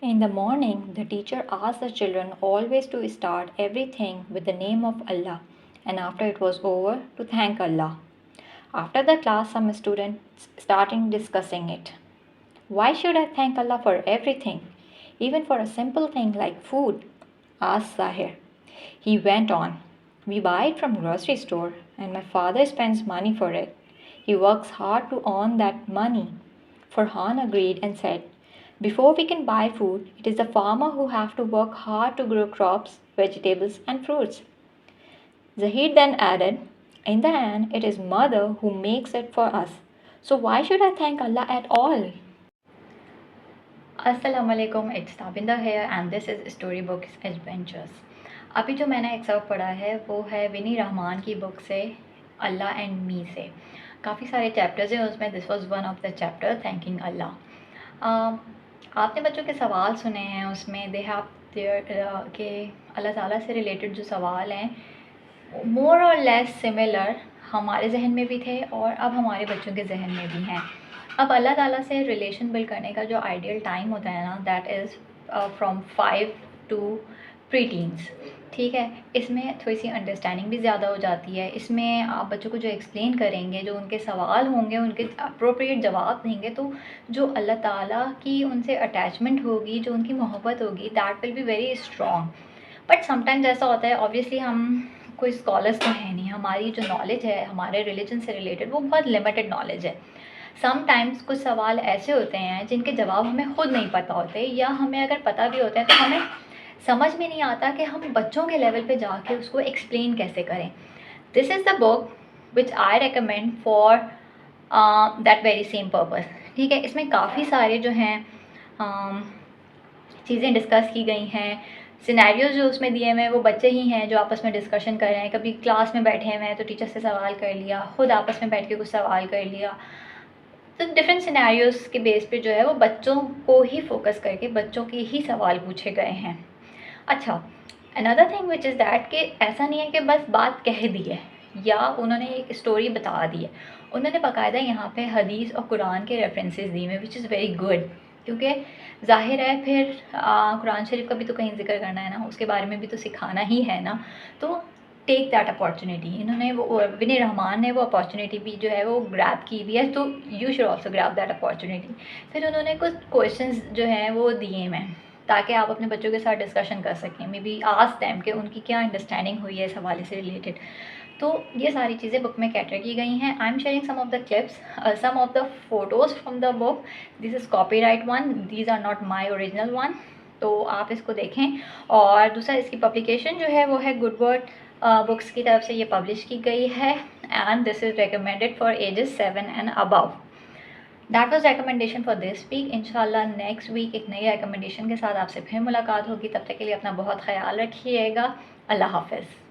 In the morning, the teacher asked the children always to start everything with the name of Allah, and after it was over, to thank Allah. After the class, some students started discussing it. Why should I thank Allah for everything, even for a simple thing like food? Asked Zahir. He went on. We buy it from grocery store, and my father spends money for it. He works hard to earn that money. Farhan agreed and said, before we can buy food, it is the farmer who have to work hard to grow crops, vegetables and fruits. Zahid then added, in the end, it is mother who makes it for us. So why should I thank Allah at all? Assalamu alaikum, it's Tabinda here and this is Storybooks Adventures. अभी जो मैंने exert पढ़ा है वो है विनी रहमान की book से अल्लाह and me से. काफ़ी सारे चैप्टर्स हैं उसमें. This was one of the chapter thanking अल्लाह. आपने बच्चों के सवाल सुने हैं उसमें. दे हैव देयर के अल्लाह ताला से रिलेटेड जो सवाल हैं मोर और लेस सिमिलर हमारे जहन में भी थे और अब हमारे बच्चों के जहन में भी हैं. अब अल्लाह ताला से रिलेशन बिल्ड करने का जो आइडियल टाइम होता है ना, that is from 5 to pre teens. ठीक है, इसमें थोड़ी सी अंडरस्टैंडिंग भी ज़्यादा हो जाती है. इसमें आप बच्चों को जो एक्सप्लेन करेंगे, जो उनके सवाल होंगे, उनके अप्रोप्रिएट जवाब देंगे, तो जो अल्लाह ताला की उनसे अटैचमेंट होगी, जो उनकी मोहब्बत होगी, that will be very strong. But sometimes ऐसा होता है, ऑब्वियसली हम कोई स्कॉलर्स तो है नहीं, हमारी जो नॉलेज है हमारे रिलीजन से रिलेटेड वो बहुत लिमिटेड नॉलेज है. समटाइम्स कुछ सवाल ऐसे होते हैं जिनके जवाब हमें खुद नहीं पता होते, या हमें अगर पता भी होते हैं तो हमें समझ में नहीं आता कि हम बच्चों के लेवल पे जाके उसको एक्सप्लेन कैसे करें. This is the book which I recommend for that very same purpose. ठीक है, इसमें काफ़ी सारे जो हैं चीज़ें डिस्कस की गई हैं. सिनेरियोज जो उसमें दिए हुए हैं वो बच्चे ही हैं जो आपस में डिस्कशन कर रहे हैं. कभी क्लास में बैठे हुए हैं तो टीचर से सवाल कर लिया, खुद आपस में बैठ के कुछ सवाल कर लिया. तो डिफरेंट सिनेरियोज़ के बेस पे जो है वो बच्चों को ही फोकस करके बच्चों के ही सवाल पूछे गए हैं. अच्छा, another thing which is that कि ऐसा नहीं है कि बस बात कह दी है या उन्होंने एक स्टोरी बता दी है. उन्होंने बाकायदा यहाँ पे हदीस और कुरान के रेफरेंसेस दिए हैं विच इज़ वेरी गुड, क्योंकि ज़ाहिर है फिर कुरान शरीफ का भी तो कहीं जिक्र करना है ना, उसके बारे में भी तो सिखाना ही है ना. तो टेक दैट अपॉर्चुनिटी. इन्होंने वो विनी रहमान ने वो अपॉर्चुनिटी भी जो है वो ग्रैब की हुई है, तो you should also grab that opportunity. फिर उन्होंने कुछ क्वेश्चंस जो हैं वो दिए हैं ताकि आप अपने बच्चों के साथ डिस्कशन कर सकें. मे बी आस्क देम कि उनकी क्या अंडरस्टैंडिंग हुई है इस हवाले से रिलेटेड. तो ये सारी चीज़ें बुक में कैटर की गई हैं. I am sharing some of the clips, some of the photos from the book. This is copyright one, these are not my original one. तो आप इसको देखें. और दूसरा, इसकी पब्लिकेशन जो है वो है गुडवर्ड बुक्स की तरफ से ये पब्लिश की गई है and this is recommended for ages 7 and above. That was recommendation for this week. इंशाल्लाह नेक्स्ट वीक एक नई रिकमेंडेशन के साथ आपसे फिर मुलाकात होगी. तब तक के लिए अपना बहुत ख्याल रखिएगा. अल्लाह हाफ़िज़.